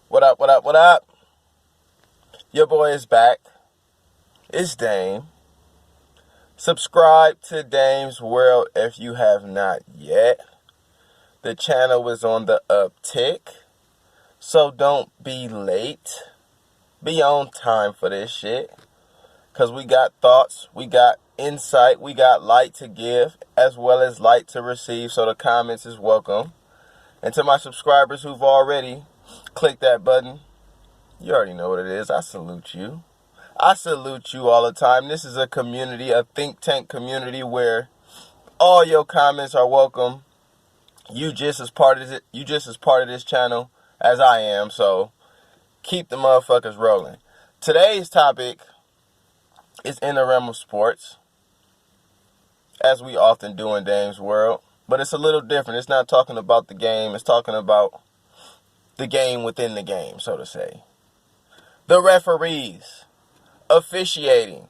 What up, what up, what up? Your boy is back. It's Dame. Subscribe to Dame's World if you have not yet. The channel is on the uptick, so don't be late. Be on time for this shit. Because we got thoughts, we got insight, we got light to give, as well as light to receive, so the comments is welcome. And to my subscribers who've already clicked that button, you already know what it is. I salute you. I salute you all the time. This is a community, a think tank community where all your comments are welcome. You just as part of this channel as I am, so keep the motherfuckers rolling. Today's topic is in the realm of sports, as we often do in Dame's World, but it's a little different. It's not talking about the game. It's talking about the game within the game, so to say. The referees officiating.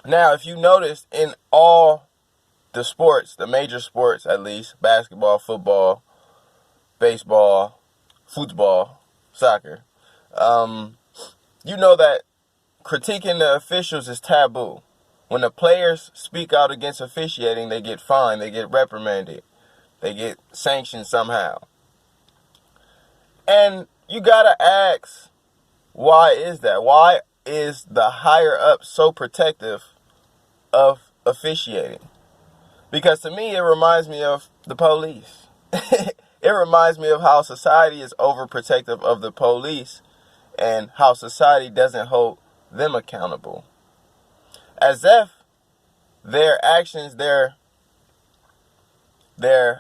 Now, if you notice, in all the sports, the major sports at least, basketball, football, baseball, football, soccer, you know that critiquing the officials is taboo. When the players speak out against officiating, they get fined, they get reprimanded, they get sanctioned somehow. And you gotta ask, why is that? Why is the higher up so protective of officiating? Because to me, it reminds me of the police. It reminds me of how society is overprotective of the police and how society doesn't hold them accountable. As if their actions, their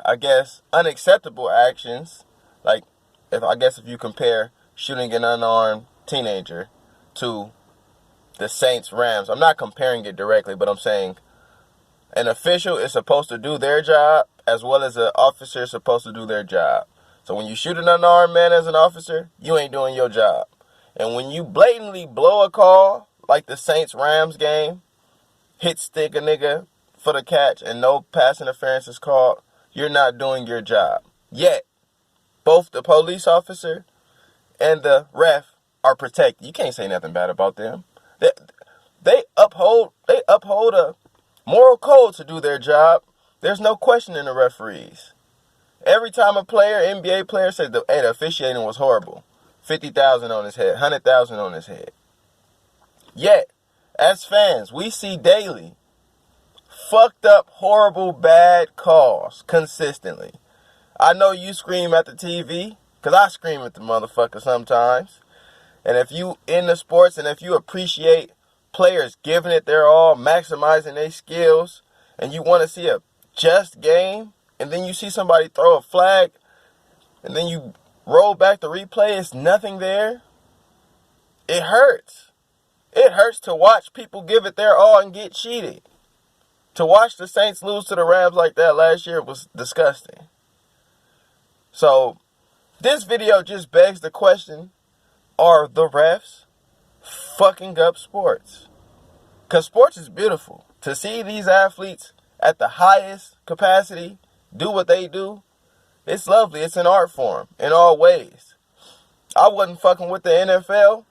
I guess, unacceptable actions, like if you compare shooting an unarmed teenager to the Saints-Rams, I'm not comparing it directly, but I'm saying an official is supposed to do their job as well as an officer is supposed to do their job. So when you shoot an unarmed man as an officer, you ain't doing your job. And when you blatantly blow a call, like the Saints-Rams game, hit stick a nigga for the catch and no pass interference is called, you're not doing your job. Yet, both the police officer and the ref are protected. You can't say nothing bad about them. They uphold a moral code to do their job. There's no question in the referees. Every time a player, NBA player, said the officiating was horrible, 50,000 on his head, 100,000 on his head. Yet, as fans, we see daily fucked up, horrible, bad calls consistently. I know you scream at the TV, because I scream at the motherfucker sometimes. And if you in the sports and if you appreciate players giving it their all, maximizing their skills, and you want to see a just game, and then you see somebody throw a flag, and then you roll back the replay, it's nothing there, it hurts. It hurts to watch people give it their all and get cheated. To watch the Saints lose to the Rams like that last year was disgusting. So, this video just begs the question, are the refs fucking up sports? Because sports is beautiful. To see these athletes at the highest capacity do what they do, it's lovely. It's an art form in all ways. I wasn't fucking with the NFL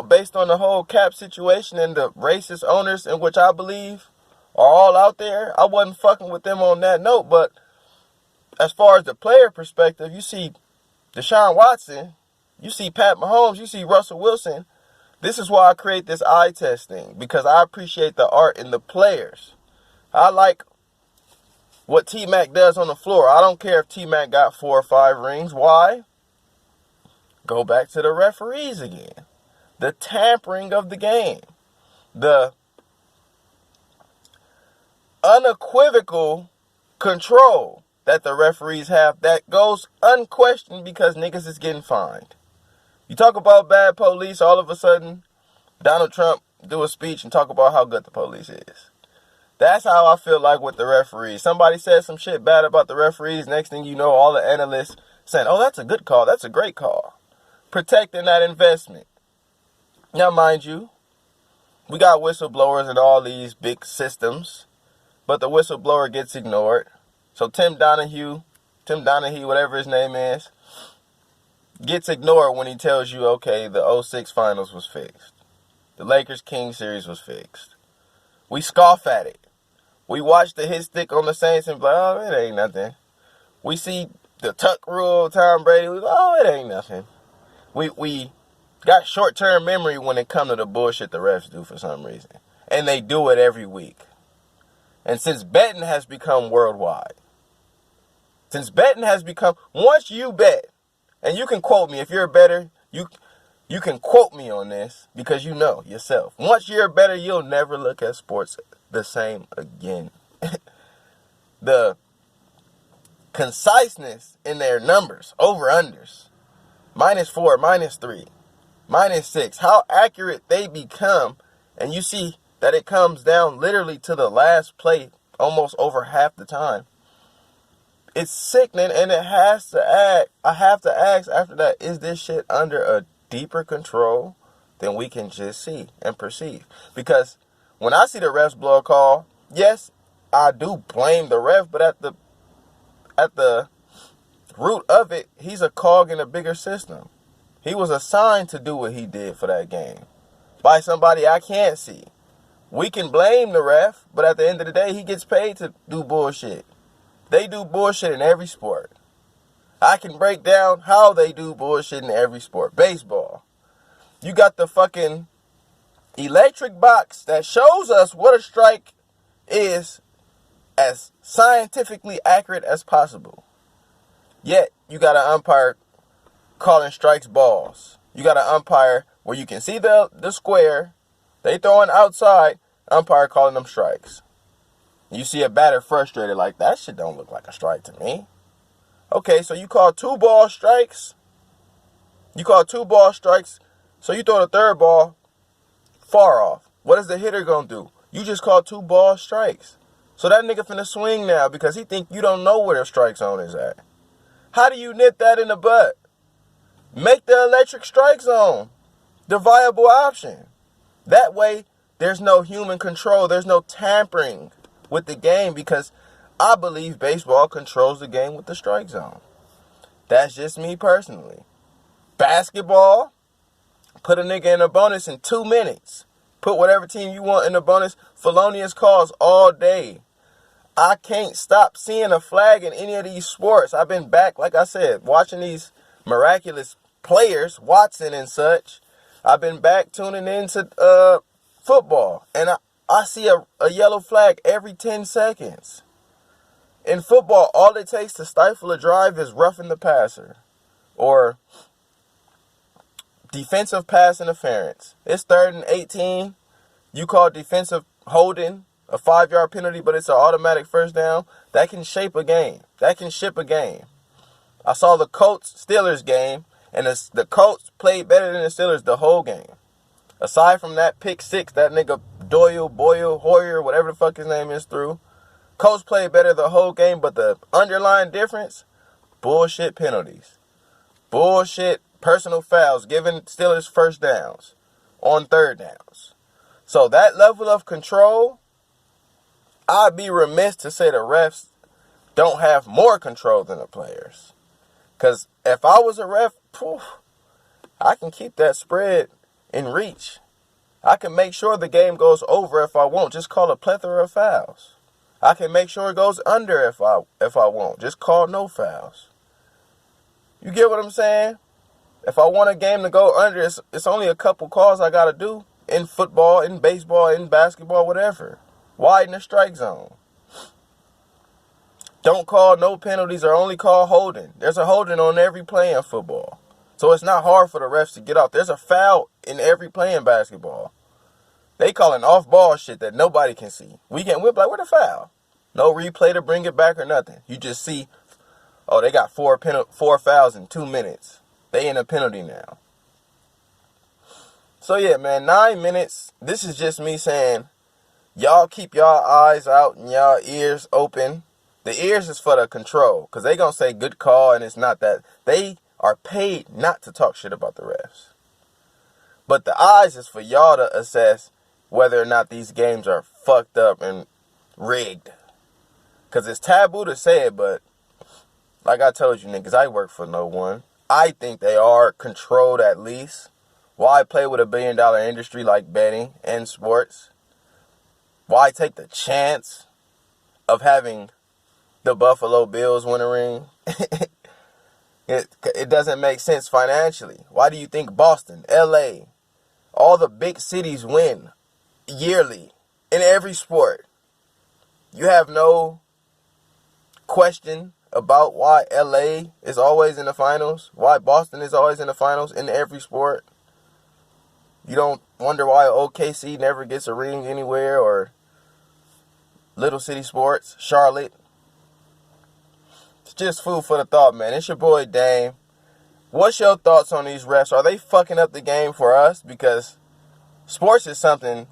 based on the whole cap situation and the racist owners in which I believe are all out there. I wasn't fucking with them on that note. But as far as the player perspective, you see Deshaun Watson, you see Pat Mahomes, you see Russell Wilson. This is why I create this eye test thing, because I appreciate the art in the players. I like what T-Mac does on the floor. I don't care if T-Mac got 4 or 5 rings. Why? Go back to the referees again. The tampering of the game. The unequivocal control that the referees have that goes unquestioned because niggas is getting fined. You talk about bad police, all of a sudden, Donald Trump do a speech and talk about how good the police is. That's how I feel like with the referees. Somebody says some shit bad about the referees, next thing you know, all the analysts saying, oh, that's a good call, that's a great call. Protecting that investment. Now, mind you, we got whistleblowers in all these big systems, but the whistleblower gets ignored. So Tim Donahue, whatever his name is, gets ignored when he tells you, okay, the '06 finals was fixed. The Lakers-Kings series was fixed. We scoff at it. We watch the hit stick on the Saints and be like, oh, it ain't nothing. We see the tuck rule, Tom Brady, we like, oh, it ain't nothing. We got short-term memory when it comes to the bullshit the refs do for some reason. And they do it every week. And since betting has become worldwide, once you bet, and you can quote me, if you're a bettor, you can quote me on this because you know yourself. Once you're a bettor, you'll never look at sports the same again. The conciseness in their numbers, over-unders, -4, -3, -6, how accurate they become, and you see that it comes down literally to the last play almost over half the time. It's sickening, and I have to ask after that, is this shit under a deeper control than we can just see and perceive? Because when I see the refs blow a call, yes, I do blame the ref, but at the root of it, he's a cog in a bigger system. He was assigned to do what he did for that game by somebody I can't see. We can blame the ref, but at the end of the day, he gets paid to do bullshit. They do bullshit in every sport. I can break down how they do bullshit in every sport. Baseball. You got the fucking electric box that shows us what a strike is as scientifically accurate as possible. Yet, you got an umpire calling strikes balls. You got an umpire where you can see the square. They throwing outside, umpire calling them strikes. You see a batter frustrated like, that shit don't look like a strike to me. Okay, so you call 2 ball strikes. So you throw the third ball far off. What is the hitter going to do? You just call 2 ball strikes. So that nigga finna swing now because he think you don't know where the strike zone is at. How do you nip that in the butt? Make the electric strike zone the viable option. That way, there's no human control. There's no tampering with the game because I believe baseball controls the game with the strike zone. That's just me personally. Basketball, put a nigga in a bonus in 2 minutes. Put whatever team you want in the bonus. Felonious calls all day. I can't stop seeing a flag in any of these sports. I've been back, like I said, watching these miraculous players, Watson and such. I've been back tuning into football, and I see a yellow flag every 10 seconds. In football, all it takes to stifle a drive is roughing the passer or defensive pass interference. It's 3rd and 18. You call defensive holding a 5-yard penalty, but it's an automatic first down. That can shape a game. That can ship a game. I saw the Colts-Steelers game, and the Colts played better than the Steelers the whole game. Aside from that pick 6, that nigga Boyle, Hoyer, whatever the fuck his name is, threw. Colts played better the whole game, but the underlying difference, bullshit penalties. Bullshit personal fouls, giving Steelers first downs on 3rd downs. So that level of control, I'd be remiss to say the refs don't have more control than the players. Because if I was a ref, I can keep that spread in reach. I can make sure the game goes over if I want. Just call a plethora of fouls. I can make sure it goes under if I want. Just call no fouls. You get what I'm saying? If I want a game to go under, it's only a couple calls I got to do in football, in baseball, in basketball, whatever. Widen the strike zone. Don't call no penalties or only call holding. There's a holding on every play in football. So it's not hard for the refs to get off. There's a foul in every play in basketball. They calling off-ball shit that nobody can see. We're like, where the foul? No replay to bring it back or nothing. You just see, oh, they got four fouls in 2 minutes. They in a penalty now. So yeah, man, 9 minutes. This is just me saying, y'all keep y'all eyes out and y'all ears open. The ears is for the control, because they going to say good call, and it's not that. They are paid not to talk shit about the refs. But the eyes is for y'all to assess whether or not these games are fucked up and rigged. Because it's taboo to say it, but like I told you niggas, I work for no one. I think they are controlled at least. Why play with a billion-dollar industry like betting and sports? Why take the chance of having the Buffalo Bills win a ring? It doesn't make sense financially. Why do you think Boston, LA, all the big cities win yearly in every sport? You have no question about why LA is always in the finals, why Boston is always in the finals in every sport. You don't wonder why OKC never gets a ring anywhere, or little city sports, Charlotte. It's just food for the thought, man. It's your boy Dame. What's your thoughts on these refs? Are they fucking up the game for us? Because sports is something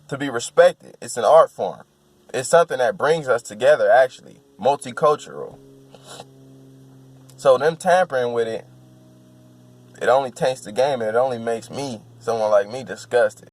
to be respected. It's an art form. It's something that brings us together, actually. Multicultural. So them tampering with it, it only taints the game, and it only makes me, someone like me, disgusted.